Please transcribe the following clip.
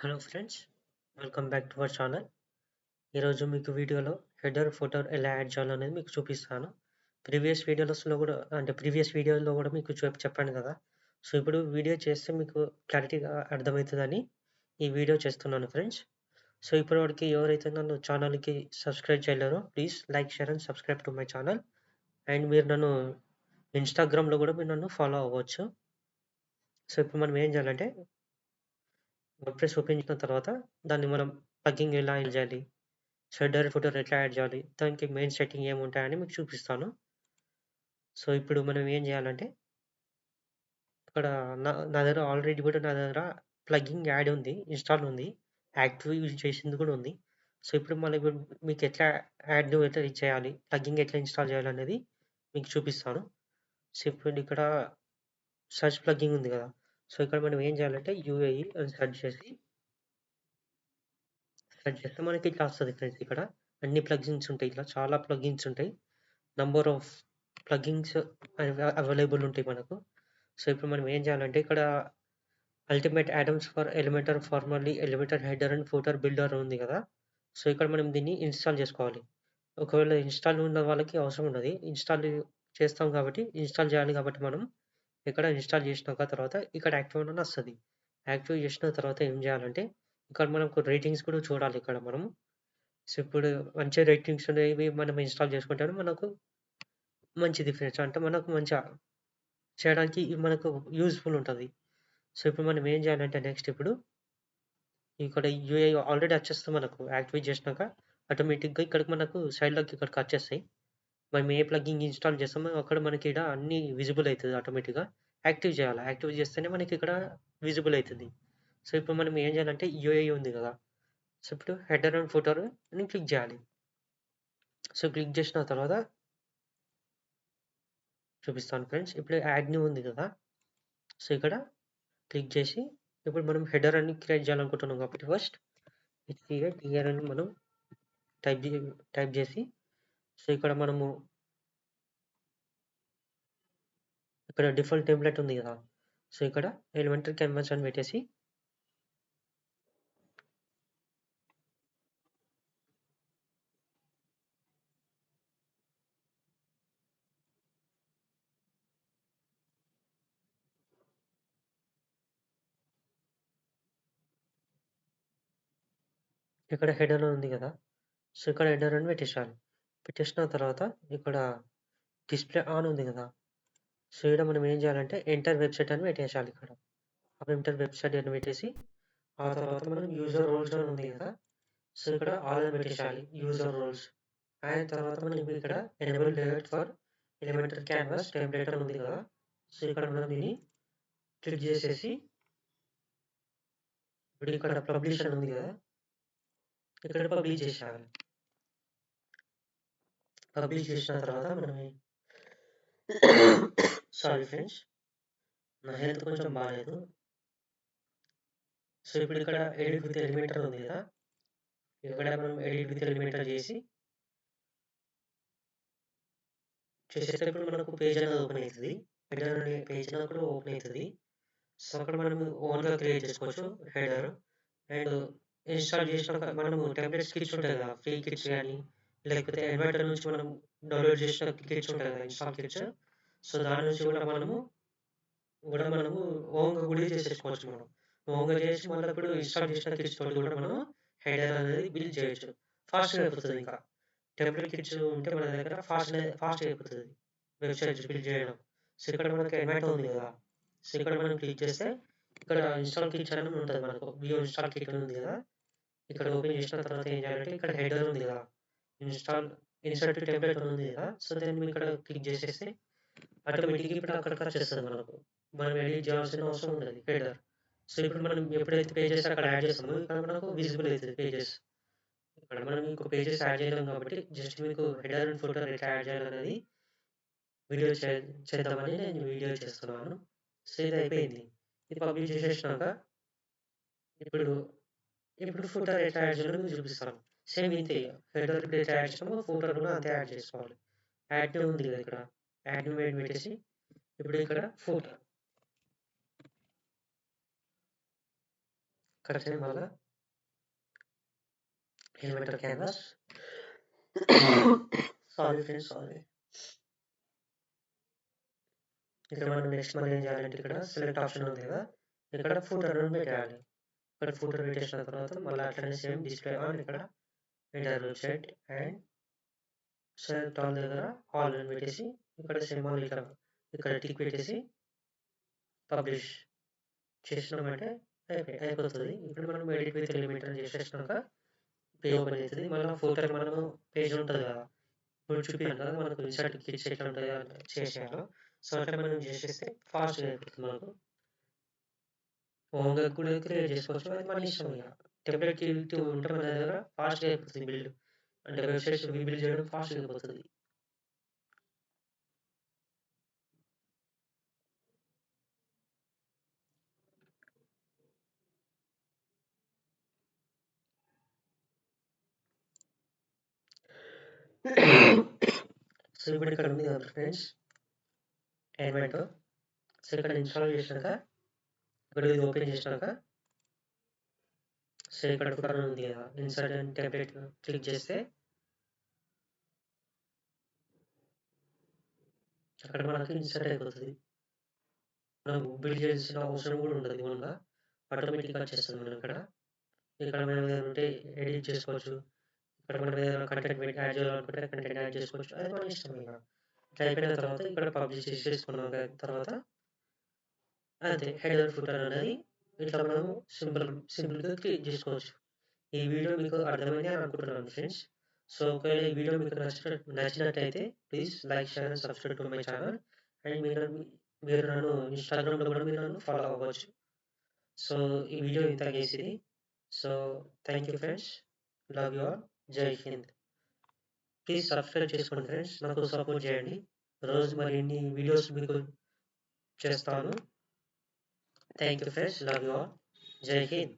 Hello friends, welcome back to our channel. ఈరోజు మీకు వీడియోలో హెడర్, ఫుటర్ ఎలా యాడ్ చేయాలనేది మీకు చూపిస్తాను. ప్రీవియస్ వీడియోలో కూడా మీకు చెప్పాను కదా. సో ఇప్పుడు వీడియో చేస్తే మీకు క్లారిటీగా అర్థమవుతుందని ఈ వీడియో చేస్తున్నాను ఫ్రెండ్స్. సో ఇప్పటివరకు ఎవరైతే నన్ను ఛానల్కి సబ్స్క్రైబ్ చేయలేరో please like, share and subscribe to my channel. And మీరు నన్ను ఇన్స్టాగ్రామ్లో కూడా మీరు నన్ను ఫాలో అవ్వచ్చు. సో ఇప్పుడు మనం ఏం చేయాలంటే వర్డ్‌ప్రెస్ ఓపెన్ చేసిన తర్వాత దాన్ని మనం ప్లగ్గింగ్ ఎలా యాడ్ చేయాలి, హెడర్, ఫుటర్ ఎట్లా యాడ్ చేయాలి, దానికి మెయిన్ సెట్టింగ్ ఏముంటాయని మీకు చూపిస్తాను. సో ఇప్పుడు మనం ఏం చేయాలంటే ఇక్కడ నా దగ్గర ఆల్రెడీ కూడా నా దగ్గర ప్లగ్గింగ్ యాడ్ ఉంది, ఇన్‌స్టాల్ ఉంది, యాక్టివ్ యూజ్ చేసింది కూడా ఉంది. సో ఇప్పుడు మీకు ఎట్లా యాడ్‌ను ఎట్లా చేయాలి, ప్లగ్గింగ్ ఎట్లా ఇన్‌స్టాల్ చేయాలనేది మీకు చూపిస్తాను. సో ఇప్పుడు ఇక్కడ సెర్చ్ ప్లగ్గింగ్ ఉంది కదా. సో ఇక్కడ మనం ఏం చేయాలంటే యూఏఈ అని సెర్చ్ చేస్తే మనకి ఇట్లా వస్తది ఫ్రెండ్స్. ఇక్కడ అన్ని ప్లగిన్స్ ఉంటాయి. ఇట్లా చాలా ప్లగిన్స్ ఉంటాయి. నంబర్ ఆఫ్ ప్లగిన్స్ అవైలబుల్ ఉంటాయి మనకు. సో ఇప్పుడు మనం ఏం చేయాలంటే ఇక్కడ ultimate Adams for Elementor, formerly Elementor header and footer builder ఉంది కదా. సో ఇక్కడ మనం దీన్ని ఇన్‌స్టాల్ చేసుకోవాలి. ఒకవేళ ఇన్‌స్టాల్ ఉన్న వాళ్ళకి అవసరం ఉండదు. ఇన్‌స్టాల్ చేస్తాం కాబట్టి ఇన్‌స్టాల్ చేయాలి కాబట్టి మనం ఇక్కడ ఇన్‌స్టాల్ చేసినాక తర్వాత ఇక్కడ యాక్టివ్ అని వస్తది. యాక్టివ్ చేసిన తర్వాత ఏం చేయాలంటే ఇక్కడ మనకు రేటింగ్స్ కూడా చూడాలి ఇక్కడ మనం. సో ఇప్పుడు మంచి రేటింగ్స్ అనేవి మనం ఇన్‌స్టాల్ చేసుకుంటే మనకు మంచిది ఫ్రెండ్స్. అంటే మనకు మంచిగా చేయడానికి ఇది మనకు యూజ్‌ఫుల్ ఉంటది. సో ఇప్పుడు మనం ఏం చేయాలంటే నెక్స్ట్ ఇప్పుడు ఇక్కడ యూఐ ఆల్రెడీ వచ్చేస్తుంది మనకు. యాక్టివేట్ చేసినాక ఆటోమేటిక్‌గా ఇక్కడికి మనకు సైడ్‌లోకి ఇక్కడికి వచ్చేస్తాయి. మనం ఏ ప్లగ్గిన్ ఇన్‌స్టాల్ చేస్తామో అక్కడ మనకి ఈడ అన్నీ విజిబుల్ అయితది ఆటోమేటిక్‌గా. యాక్టివ్ చేయాలి. యాక్టివ్ చేస్తేనే మనకి ఇక్కడ విజిబుల్ అయితది. సో ఇప్పుడు మనం ఏం చేయాలంటే యూఐ ఉంది కదా. సో ఇప్పుడు హెడర్ అండ్ ఫుటర్ అని క్లిక్ చేయాలి. సో క్లిక్ చేసిన తర్వాత చూపిస్తాను ఫ్రెండ్స్. ఇప్పుడు యాడ్ న్యూ ఉంది కదా. సో ఇక్కడ క్లిక్ చేసి ఇప్పుడు మనం హెడర్ అని క్రియేట్ చేయాలనుకుంటున్నాం కాబట్టి ఫస్ట్ హియర్ అని మనం టైప్ చేసి సో ఇక్కడ మనము ఇక్కడ డిఫాల్ట్ టెంప్లెట్ ఉంది కదా. సో ఇక్కడ ఎలిమెంటరీ క్యాన్వాస్ అని పెట్టేసి ఇక్కడ హెడర్ ఉంది కదా. సో ఇక్కడ హెడర్ అని పెట్టేసేయాలి. పెట్టేసిన తర్వాత ఇక్కడ డిస్ప్లే ఆన్ ఉంది కదా. సో ఇక్కడ మనం ఏం చేయాలంటే ఎంటర్ వెబ్సైట్ అని పెట్టేసేయాలి. ఇక్కడ ఎంటర్ వెబ్సైట్ అని పెట్టేసి ఆ తర్వాత మనం యూజర్ రోల్స్ అని ఉంది కదా. సో ఇక్కడ ఆల్ అని పెట్టేసేయాలి యూజర్ రోల్స్. అండ్ తర్వాత మనం ఇక్కడ enable layout for elementary canvas template అని ఉంది కదా. సో ఇక్కడ మనం దీన్ని క్లిక్ చేసేసి ఇప్పుడు ఇక్కడ పబ్లిష్ అని ఉంది కదా. ఇక్కడ పబ్లిష్ చేసేయాలి. పబ్లిష్ చేసిన తర్వాత మనం సారీ ఫ్రెండ్స్, నా హెల్త్ కొంచెం బాగాలేదు. సో ఇప్పుడు ఇక్కడ ఎడిట్ విత్ ఎలిమెంటర్ ఉంది కదా. ఇక్కడ మనం ఎడిట్ విత్ ఎలిమెంటర్ చేసేస్తే ఇప్పుడు మనకు పేజ్ అనేది ఓపెన్ అవుతుంది. హెడర్ అనే పేజ్ అనేది కూడా ఓపెన్ అవుతుంది. సో అక్కడ మనం ఓన్గా క్రియేట్ చేసుకోవచ్చు హెడర్. అండ్ ఇన్‌స్టాల్ చేసినాక మనము టెంప్లెట్స్ కిట్స్ ఉంటాయి కదా, ఫ్రీ కిట్స్ కానీ లేకపోతే ఎన్వైటర్ నుంచి మనం డౌన్లోడ్ చేసిన కిట్స్ ఉంటాయి కదా, ఇన్‌స్టాల్ కిట్స్. సో దాని నుంచి కూడా మనము ఓన్‌గా కూడా చేసేసుకోవచ్చు మనం. ఓన్‌గా చేసి మళ్ళీ ఇప్పుడు ఇన్‌స్టాల్ చేసిన కిట్స్ తోటి కూడా మనం హెడర్ అనేది బిల్డ్ చేయొచ్చు. ఫాస్ట్‌గా అయిపోతుంది ఇంకా. టెంప్లెట్ కిట్స్ ఉంటే మన దగ్గర ఫాస్ట్‌గా అయిపోతుంది వెబ్‌సైట్స్ బిల్డ్ చేయడం. సో ఇక్కడ మనకి ఎన్వైట్ ఉంది కదా. సో ఇక్కడ మనం క్లిక్ చేస్తే ఇక్కడ ఇన్‌స్టాల్ కిట్స్ అని ఉంటది మనకు. వ్యూ ఇన్‌స్టాల్ కిట్ అని ఉంది కదా. ఇక్కడ ఓపెన్ చేసిన తర్వాత ఏం చేయాలంటే ఇక్కడ హెడర్ ఉంది కదా. ఇన్సర్ట్ టెంప్లెట్ అని ఉంది కదా. సో దాన్ని ఇక్కడ క్లిక్ చేసేస్తే ఆటోమేటిక్‌గా ఇప్పుడు అక్కడికి వచ్చేస్తది మనకు. మనం ఎడిట్ చేయాల్సిన అవసరం ఉండదు హెడర్. సో ఇప్పుడు మనం ఎప్పుడైతే పేజెస్ అక్కడ యాడ్ చేస్తామో ఇక్కడ మనకు విజిబుల్ అవుతది పేజెస్. ఇక్కడ మనం ఇంకో పేజెస్ యాడ్ చేయలేం కాబట్టి జస్ట్ మీకు హెడర్ అండ్ ఫుటర్ ఎట్లా యాడ్ చేయాలనేది వీడియో చేద్దామని నేను వీడియో చేస్తున్నాను. సో ఇది అయిపోయింది. ఇది పబ్లిష్ చేసేసినాక ఇప్పుడు ఫుటర్ ఎట్లా యాడ్ చేయాలో మీకు చూపిస్తాను. సేమ్ ఇంతే. హెడర్ ఇప్పుడు ఎట్లా యాడ్ చేస్తామో ఫుటర్ కూడా అంతే యాడ్ చేసుకోవాలి. యాడ్ న్యూ ఉంది కదా ఇక్కడ. యాడ్ న్యూ పెట్టేసి ఇప్పుడు ఇక్కడ ఫుటర్ ఇక్కడ సేమ్ మళ్ళా elemental canvas. Sorry friends, sorry. ఇక్కడ మనం నెక్స్ట్ మనం ఏం చేయాలంటే ఇక్కడ సెలెక్ట్ ఆప్షన్ ఉంది కదా, ఇక్కడ ఫూటర్ పెట్టాలి. ఇక్కడ ఫూటర్ పెట్టేసిన తర్వాత మళ్ళీ అట్లనే సేమ్ డిస్ప్లే ఆన్, ఇక్కడ enter website and select all దగ్గర ఆల్ అని పెట్టేసి ఇక్కడ సేమ్ ఆల్ ఇక్కడ టిక్ పెట్టేసి పబ్లిష్ చేసినామంటే అయిపోతుంది. ఇప్పుడు మనం ఎడిట్ విత్ ఎలిమెంట్ అని చేసేసినాక పేజ్ ఓపెన్ అవుతుంది. మళ్ళీ ఫోటోలో మనము పేజ్ ఉంటుంది కదా, ఇప్పుడు చూపించాను కదా మనకు ఇన్సర్ట్ కిట్స్ ఎట్లా ఉంటుంది చేసేయాలో. సో అట్లా మనం చేసేస్తే ఫాస్ట్గా అయిపోతుంది. మనకు ఓన్గా కూడా క్రియేట్ చేసుకోవచ్చు, అది మన ఇష్టం. ఇక టెంప్లెట్ ఉంటే మన దగ్గర ఫాస్ట్గా అయిపోతుంది బిల్డ్, అంటే వెబ్సైట్స్ బిల్డ్ చేయడం ఫాస్ట్గా అయిపోతుంది. సో ఇప్పుడు ఇక్కడ ఉంది కదా ఫ్రెండ్స్ ఎలిమెంట్. సో ఇక్కడ ఇన్స్టాల్ చేసినాక ఇక్కడ ఇది ఓపెన్ చేసినాక సో ఇక్కడ ఫుటర్ ఉంది కదా, ఇన్సర్ట్ అండ్ టెంప్లెట్ క్లిక్ చేస్తే అక్కడ మనకి ఇన్సర్ట్ అయిపోతుంది. మనకు బిల్డ్ చేయాల్సిన అవసరం కూడా ఉండదు, ఓన్గా ఆటోమేటిక్గా వచ్చేస్తుంది. మనం ఇక్కడ మనం ఏదైనా ఉంటే ఎడిట్ చేసుకోవచ్చు. ఇక్కడ మనం ఏదైనా కంటెంట్ యాడ్ చేయాలనుకుంటే కంటెంట్ యాడ్ చేసుకోవచ్చు, అది మన ఇష్టం. ఇట్లా అయిపోయిన తర్వాత ఇక్కడ పబ్లిష్ చేసుకున్నాం తర్వాత అంతే, హెడర్ ఫుటర్ అనేది ఇట్లా మనం సింపుల్గా క్రియేట్ చేసుకోవచ్చు. ఈ వీడియో మీకు అర్థమైంది అని అనుకుంటున్నాను ఫ్రెండ్స్. సో ఒకవేళ ఈ వీడియో మీకు నచ్చినట్టయితే please like, share and subscribe to my channel. And మీరు నన్ను ఇన్స్టాగ్రామ్లో కూడా మీరు నన్ను ఫాలో అవ్వచ్చు. సో ఈ వీడియో ఇంత చేసింది. So thank you friends, love you all, జై హింద్. ప్లీజ్ సబ్స్క్రైబ్ చేసుకోండి ఫ్రెండ్స్, నాకు సపోర్ట్ చేయండి. రోజు మరిన్ని వీడియోస్ మీకు చేస్తాను. Thank you friends, love you all, జై హింద్.